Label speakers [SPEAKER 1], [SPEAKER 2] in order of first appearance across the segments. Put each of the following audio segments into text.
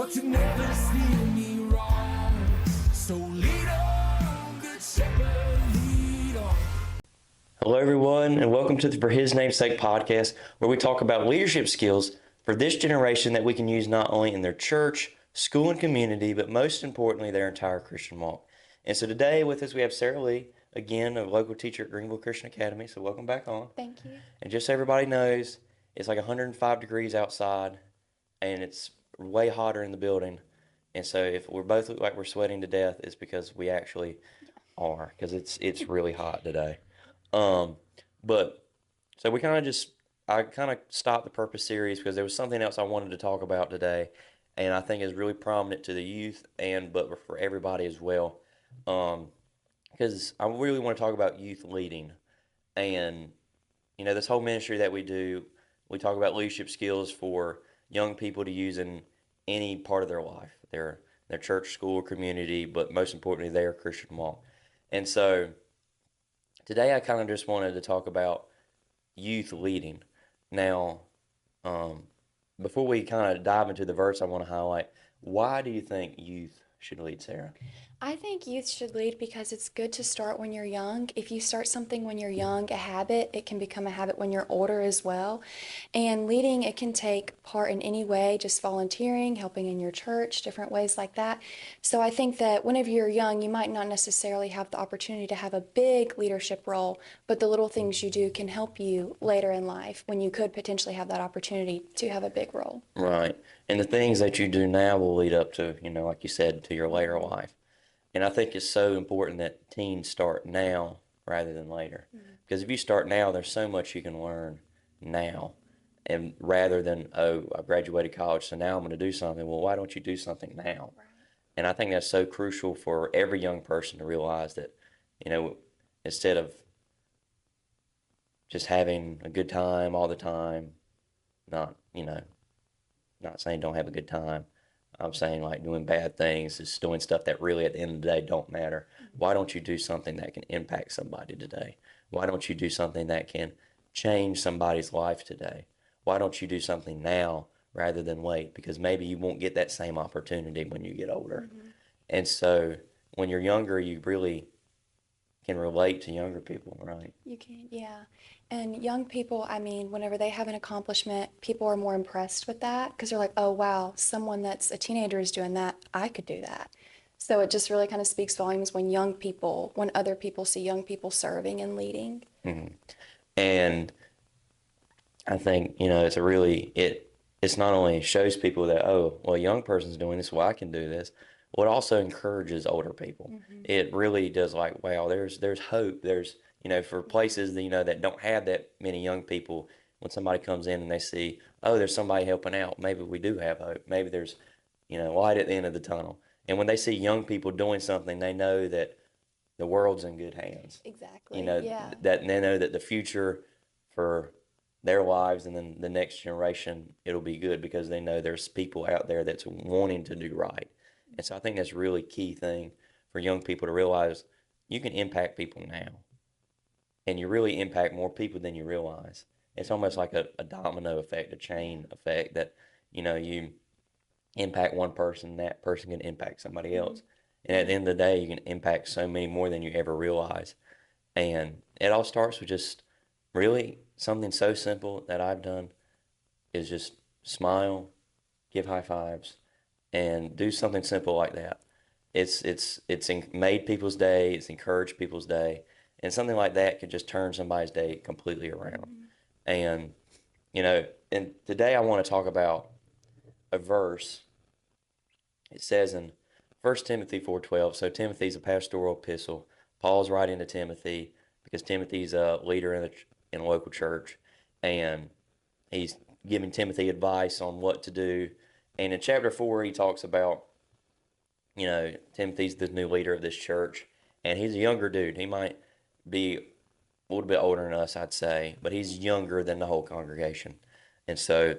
[SPEAKER 1] But you never steer me wrong. So lead on, good shepherd, lead on.
[SPEAKER 2] Hello, everyone, and welcome to the For His Name's Sake podcast, where we talk about leadership skills for this generation that we can use not only in their church, school, and community, but most importantly, their entire Christian walk. And so today with us, we have Sarah Lee, again, a local teacher at Greenville Christian Academy. So welcome back on.
[SPEAKER 3] Thank you.
[SPEAKER 2] And just so everybody knows, it's like 105 degrees outside, and it's way hotter in the building. And so if we both look like we're sweating to death, it's because we actually are, because it's really hot today. But so I kind of stopped the Purpose series because there was something else I wanted to talk about today, and I think is really prominent to the youth but for everybody as well. Because I really want to talk about youth leading, and this whole ministry that we do, we talk about leadership skills for young people to use in any part of their life, their church, school, community, but most importantly, their Christian walk. And so today I kind of just wanted to talk about youth leading. Now, before we kind of dive into the verse, I want to highlight, why do you think youth should lead, Sarah?
[SPEAKER 3] I think youth should lead because it's good to start when you're young. If you start something when you're young, a habit, it can become a habit when you're older as well. And leading, it can take part in any way, just volunteering, helping in your church, different ways like that. So I think that whenever you're young, you might not necessarily have the opportunity to have a big leadership role, but the little things you do can help you later in life when you could potentially have that opportunity to have a big role.
[SPEAKER 2] Right. And the things that you do now will lead up to, like you said, to your later life. And I think it's so important that teens start now rather than later. Mm-hmm. Because if you start now, there's so much you can learn now. And rather than, I graduated college, so now I'm going to do something. Well, why don't you do something now? Right. And I think that's so crucial for every young person to realize that, instead of just having a good time all the time, not saying don't have a good time. I'm saying like doing bad things, just doing stuff that really at the end of the day don't matter. Why don't you do something that can impact somebody today? Why don't you do something that can change somebody's life today? Why don't you do something now rather than wait? Because maybe you won't get that same opportunity when you get older. Mm-hmm. And so when you're younger, you really can relate to younger people, right?
[SPEAKER 3] You can, yeah. And young people, whenever they have an accomplishment, people are more impressed with that because they're like, oh, wow, someone that's a teenager is doing that. I could do that. So it just really kind of speaks volumes when other people see young people serving and leading.
[SPEAKER 2] Mm-hmm. And I think, it's not only shows people that, oh, well, a young person's doing this, well, I can do this. Well, it also encourages older people. Mm-hmm. It really does, like, wow, there's hope. There's, for places that, that don't have that many young people, when somebody comes in and they see, oh, there's somebody helping out, maybe we do have hope. Maybe there's, light at the end of the tunnel. And when they see young people doing something, they know that the world's in good hands.
[SPEAKER 3] Exactly.
[SPEAKER 2] That they know that the future for their lives and then the next generation, it'll be good because they know there's people out there that's wanting to do right. And so I think that's a really key thing for young people to realize you can impact people now. And you really impact more people than you realize. It's almost like a domino effect, a chain effect that, you impact one person, that person can impact somebody else. And at the end of the day, you can impact so many more than you ever realize. And it all starts with just really something so simple that I've done is just smile, give high fives, and do something simple like that. It's made people's day. It's encouraged people's day. And something like that could just turn somebody's day completely around. Mm-hmm. And today I want to talk about a verse. It says in 1 Timothy 4:12, so Timothy's a pastoral epistle. Paul's writing to Timothy because Timothy's a leader in a local church. And he's giving Timothy advice on what to do. And in chapter 4, he talks about, Timothy's the new leader of this church. And he's a younger dude. He might be a little bit older than us, I'd say, but he's younger than the whole congregation. And so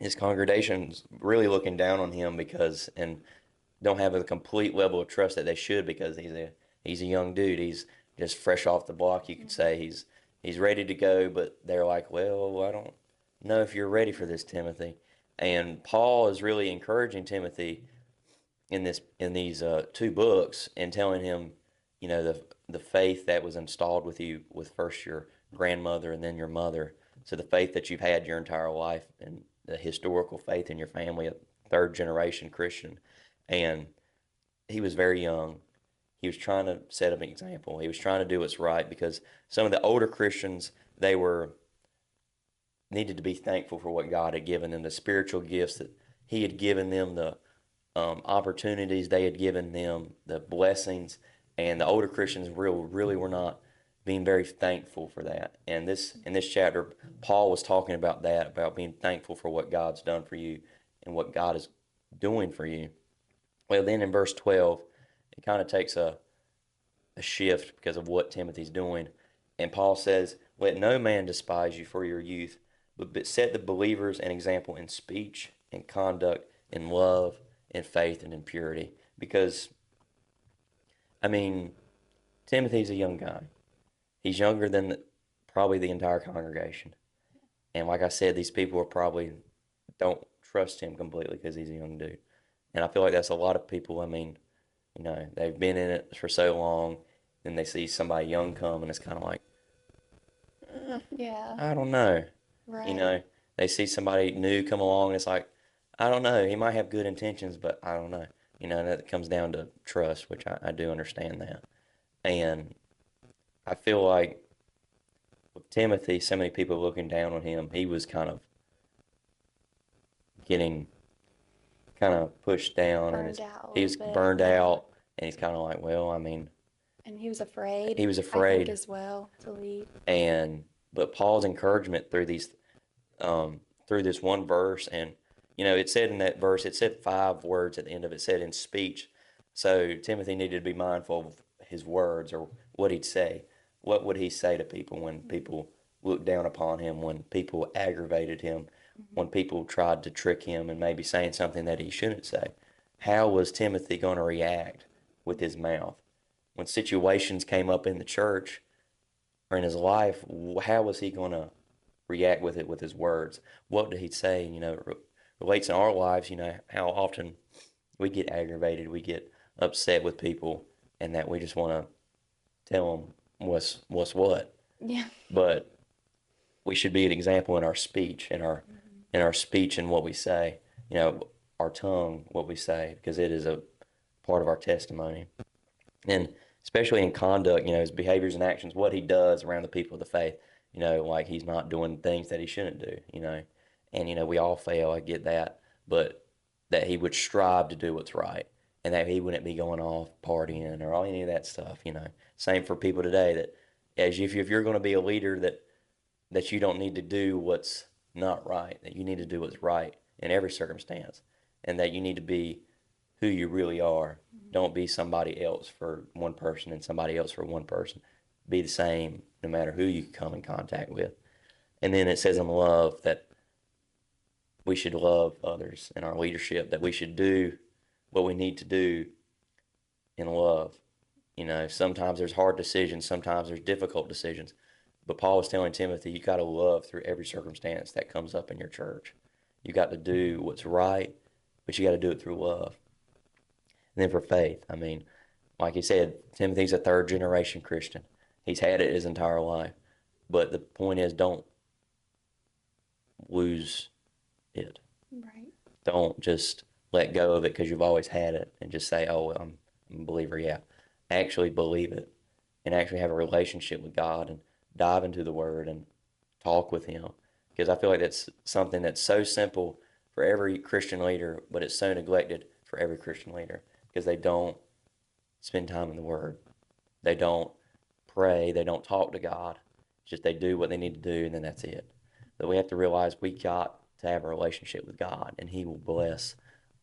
[SPEAKER 2] his congregation's really looking down on him and don't have a complete level of trust that they should because he's a young dude. He's just fresh off the block, you could say. He's ready to go, but they're like, well, I don't know if you're ready for this, Timothy. And Paul is really encouraging Timothy in these two books and telling him, the faith that was installed with you with first your grandmother and then your mother. So the faith that you've had your entire life and the historical faith in your family, a third generation Christian. And he was very young. He was trying to set an example. He was trying to do what's right because some of the older Christians, they were needed to be thankful for what God had given them, the spiritual gifts that He had given them, the opportunities they had given them, the blessings, and the older Christians really were not being very thankful for that. And in this chapter, Paul was talking about that, about being thankful for what God's done for you and what God is doing for you. Well, then in verse 12, it kind of takes a shift because of what Timothy's doing. And Paul says, "Let no man despise you for your youth, but set the believers an example in speech, in conduct, in love, in faith, and in purity." Because, I mean, Timothy's a young guy. He's younger than probably the entire congregation. And like I said, these people are probably don't trust him completely because he's a young dude. And I feel like that's a lot of people. I mean, they've been in it for so long, then they see somebody young come, and it's kind of like,
[SPEAKER 3] Yeah,
[SPEAKER 2] I don't know.
[SPEAKER 3] right.
[SPEAKER 2] They see somebody new come along, and it's like, I don't know. He might have good intentions, but I don't know. And that comes down to trust, which I do understand that. And I feel like with Timothy, so many people looking down on him, he was kind of getting kind of pushed down, and
[SPEAKER 3] Burned out a
[SPEAKER 2] he
[SPEAKER 3] little
[SPEAKER 2] was
[SPEAKER 3] bit.
[SPEAKER 2] burned
[SPEAKER 3] Yeah.
[SPEAKER 2] out, and he's kind of like, well, I mean,
[SPEAKER 3] And he was afraid,
[SPEAKER 2] he was
[SPEAKER 3] I think,
[SPEAKER 2] afraid.
[SPEAKER 3] as well, to lead.
[SPEAKER 2] But Paul's encouragement through this one verse, and it said in that verse, it said 5 words at the end of it. It said in speech. So Timothy needed to be mindful of his words or what he'd say. What would he say to people when people looked down upon him, when people aggravated him, when people tried to trick him and maybe saying something that he shouldn't say? How was Timothy going to react with his mouth? When situations came up in the church or in his life, how was he going to react with it with his words? What did he say? Relates in our lives, how often we get aggravated, we get upset with people, and that we just want to tell them what's what.
[SPEAKER 3] Yeah.
[SPEAKER 2] But we should be an example in our speech, in our speech and what we say, our tongue, what we say, because it is a part of our testimony. And especially in conduct, his behaviors and actions, what he does around the people of the faith, like he's not doing things that he shouldn't do, and, we all fail, I get that, but that he would strive to do what's right and that he wouldn't be going off partying or any of that stuff. Same for people today that if you're going to be a leader that you don't need to do what's not right, that you need to do what's right in every circumstance, and that you need to be who you really are. Don't be somebody else for one person and somebody else for one person. Be the same no matter who you come in contact with. And then it says in love that we should love others in our leadership, that we should do what we need to do in love. Sometimes there's hard decisions, sometimes there's difficult decisions. But Paul was telling Timothy, you got to love through every circumstance that comes up in your church. You got to do what's right, but you got to do it through love. And then for faith, I mean, like he said, Timothy's a third generation Christian. He's had it his entire life. But the point is, don't lose it.
[SPEAKER 3] Right.
[SPEAKER 2] Don't just let go of it because you've always had it and just say, oh, well, I'm a believer, yeah. Actually believe it and actually have a relationship with God and dive into the Word and talk with Him. Because I feel like that's something that's so simple for every Christian leader, but it's so neglected for every Christian leader because they don't spend time in the Word. They don't pray. They don't talk to God. It's just they do what they need to do, and then that's it. But we have to realize we got to have a relationship with God, and He will bless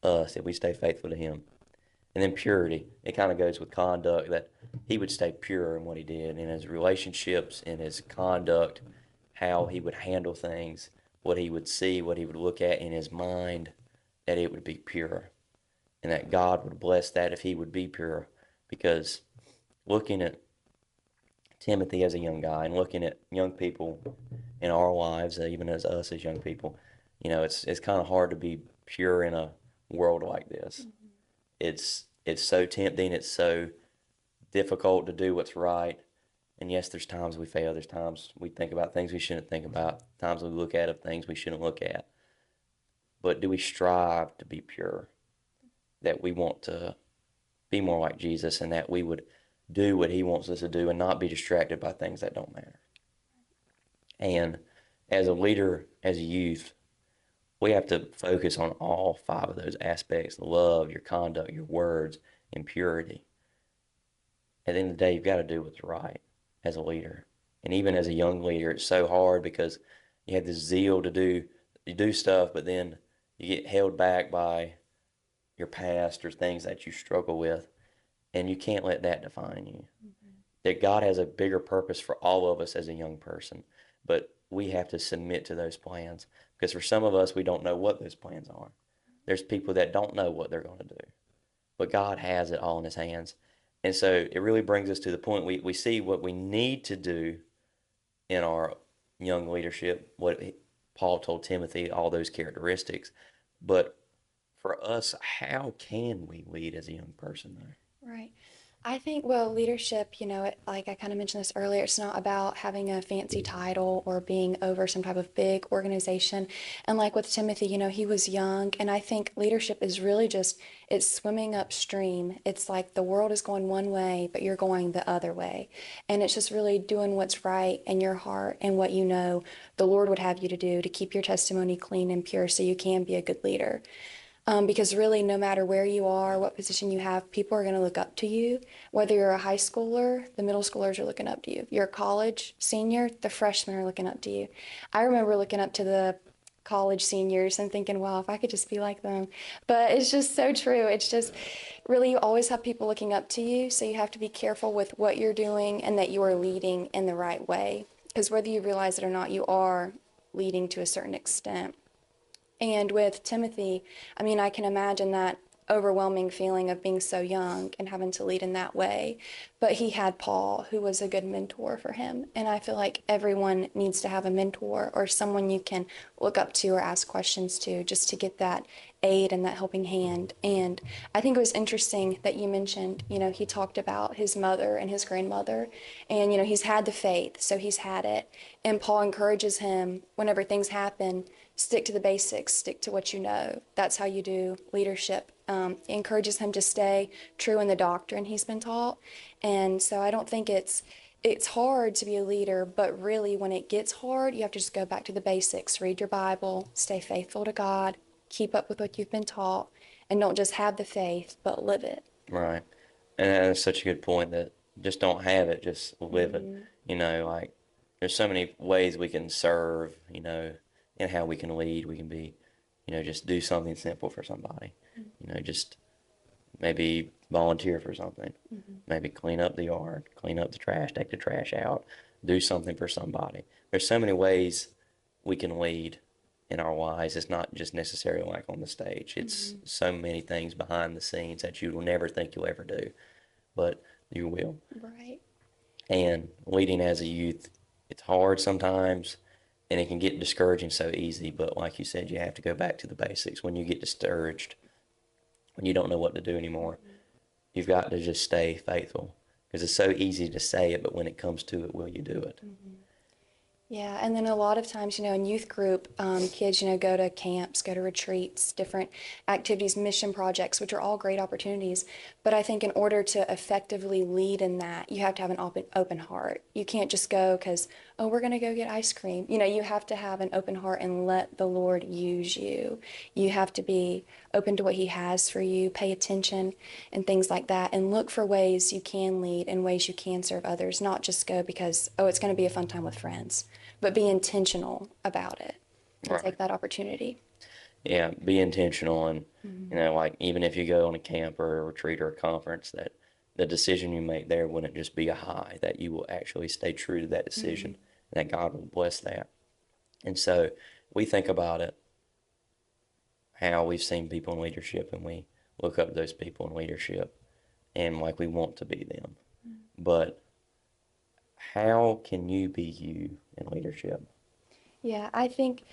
[SPEAKER 2] us if we stay faithful to Him. And then purity. It kind of goes with conduct, that he would stay pure in what he did, in his relationships, in his conduct, how he would handle things, what he would see, what he would look at in his mind, that it would be pure. And that God would bless that if he would be pure. Because looking at Timothy as a young guy and looking at young people in our lives, even as us as young people, It's kind of hard to be pure in a world like this. It's so tempting. It's so difficult to do what's right. And yes, there's times we fail. There's times we think about things we shouldn't think about. Times we look at things we shouldn't look at. But do we strive to be pure? That we want to be more like Jesus and that we would do what he wants us to do and not be distracted by things that don't matter. And as a leader, as a youth, we have to focus on all five of those aspects: love, your conduct, your words, and purity. At the end of the day, you've got to do what's right as a leader. And even as a young leader, it's so hard because you have this zeal to do stuff, but then you get held back by your past or things that you struggle with, and you can't let that define you. That God has a bigger purpose for all of us as a young person, but we have to submit to those plans because for some of us, we don't know what those plans are. There's people that don't know what they're going to do, but God has it all in his hands. And so it really brings us to the point we see what we need to do in our young leadership, what Paul told Timothy, all those characteristics. But for us, how can we lead as a young person, though?
[SPEAKER 3] Right. I think, well, leadership, like I kind of mentioned this earlier, it's not about having a fancy title or being over some type of big organization. And like with Timothy, he was young. And I think leadership is really just, it's swimming upstream. It's like the world is going one way, but you're going the other way. And it's just really doing what's right in your heart and what the Lord would have you to do to keep your testimony clean and pure so you can be a good leader. Because really, no matter where you are, what position you have, people are going to look up to you. Whether you're a high schooler, the middle schoolers are looking up to you. You're a college senior, the freshmen are looking up to you. I remember looking up to the college seniors and thinking, wow, if I could just be like them. But it's just so true. It's just really, you always have people looking up to you. So you have to be careful with what you're doing and that you are leading in the right way. Because whether you realize it or not, you are leading to a certain extent. And with Timothy, I mean, I can imagine that overwhelming feeling of being so young and having to lead in that way. But he had Paul, who was a good mentor for him. And I feel like everyone needs to have a mentor or someone you can look up to or ask questions to just to get that aid and that helping hand. And I think it was interesting that you mentioned, he talked about his mother and his grandmother. And, he's had the faith, so he's had it. And Paul encourages him whenever things happen, stick to the basics, stick to what you know. That's how you do leadership. Encourages him to stay true in the doctrine he's been taught. And so I don't think it's hard to be a leader, but really when it gets hard, you have to just go back to the basics. Read your Bible, stay faithful to God, keep up with what you've been taught, and don't just have the faith, but live it.
[SPEAKER 2] Right. And that's such a good point that just don't have it, just live it. Like there's so many ways we can serve, and how we can lead. We can be, just do something simple for somebody. Just maybe volunteer for something. Maybe clean up the yard, clean up the trash, take the trash out, do something for somebody. There's so many ways we can lead in our lives. It's not just necessarily like on the stage. It's so many things behind the scenes that you will never think you'll ever do, but you will.
[SPEAKER 3] Right.
[SPEAKER 2] And leading as a youth, it's hard sometimes and it can get discouraging so easy. But like you said, you have to go back to the basics. When you get discouraged, when you don't know what to do anymore, you've got to just stay faithful because it's so easy to say it, but when it comes to it, will you do it?
[SPEAKER 3] Yeah, and then a lot of times, in youth group, kids, go to camps, go to retreats, different activities, mission projects, which are all great opportunities. But I think in order to effectively lead in that, you have to have an open heart. You can't just go because, oh, we're going to go get ice cream. You have to have an open heart and let the Lord use you. You have to be open to what he has for you, pay attention and things like that, and look for ways you can lead and ways you can serve others, not just go because, oh, it's going to be a fun time with friends. But be intentional about it and
[SPEAKER 2] Right.
[SPEAKER 3] take that opportunity.
[SPEAKER 2] Yeah, be intentional and, like even if you go on a camp or a retreat or a conference, that the decision you make there wouldn't just be a high, that you will actually stay true to that decision and that God will bless that. And so we think about it, how we've seen people in leadership and we look up to those people in leadership and like we want to be them. But how can you be you in leadership?
[SPEAKER 3] Yeah, I think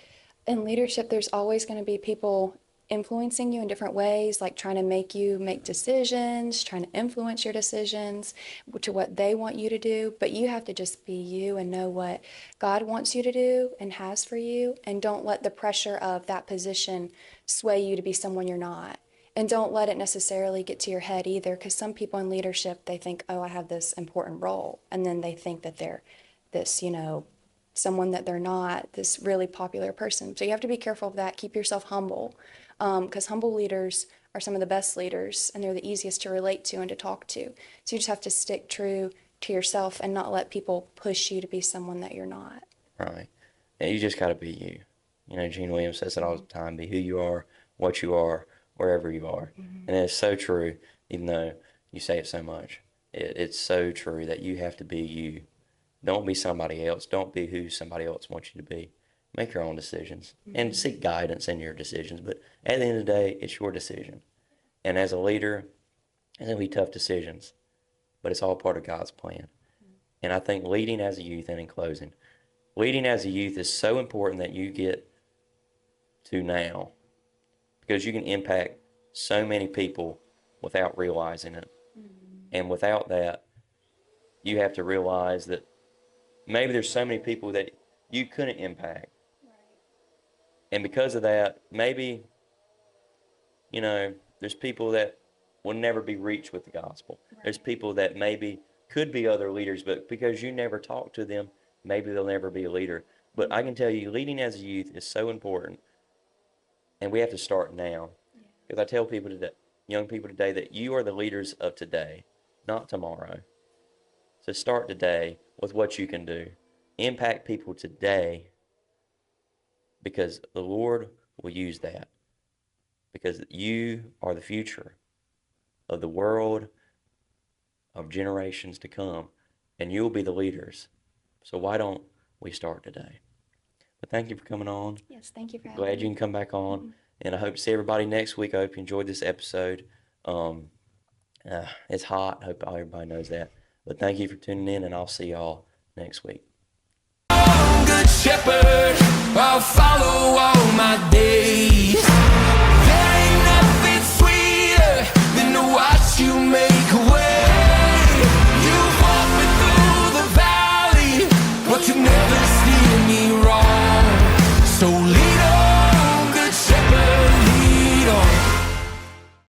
[SPEAKER 3] In leadership, there's always going to be people influencing you in different ways, like trying to make you make decisions, trying to influence your decisions to what they want you to do. But you have to just be you and know what God wants you to do and has for you. And don't let the pressure of that position sway you to be someone you're not. And don't let it necessarily get to your head either, because some people in leadership, they think, oh, I have this important role. And then they think that they're this, someone that they're not, this really popular person. So you have to be careful of that. Keep yourself humble, because humble leaders are some of the best leaders, and they're the easiest to relate to and to talk to. So you just have to stick true to yourself and not let people push you to be someone that you're not.
[SPEAKER 2] Right. And you just got to be you. Gene Williams says it all the time, be who you are, what you are, wherever you are. And it's so true, even though you say it so much. It's so true that you have to be you. Don't be somebody else. Don't be who somebody else wants you to be. Make your own decisions and seek guidance in your decisions. But at the end of the day, it's your decision. And as a leader, it's going to be tough decisions, but it's all part of God's plan. And I think leading as a youth, and in closing, leading as a youth is so important that you get to now, because you can impact so many people without realizing it. And without that, you have to realize that maybe there's so many people that you couldn't impact. And because of that, maybe, there's people that will never be reached with the gospel. There's people that maybe could be other leaders, but because you never talk to them, maybe they'll never be a leader. But I can tell you, leading as a youth is so important, and we have to start now. Because I tell people today, young people today, that you are the leaders of today, not tomorrow. So start today with what you can do. Impact people today, because the Lord will use that. Because you are the future of the world, of generations to come, and you'll be the leaders. So why don't we start today? But thank you for coming on.
[SPEAKER 3] Yes, thank you for having
[SPEAKER 2] Glad
[SPEAKER 3] me.
[SPEAKER 2] you can come back on. And I hope to see everybody next week. I hope you enjoyed this episode. It's hot. I hope everybody knows that. But thank you for tuning in, and I'll see y'all next week.
[SPEAKER 1] Good shepherd, I'll follow all my days.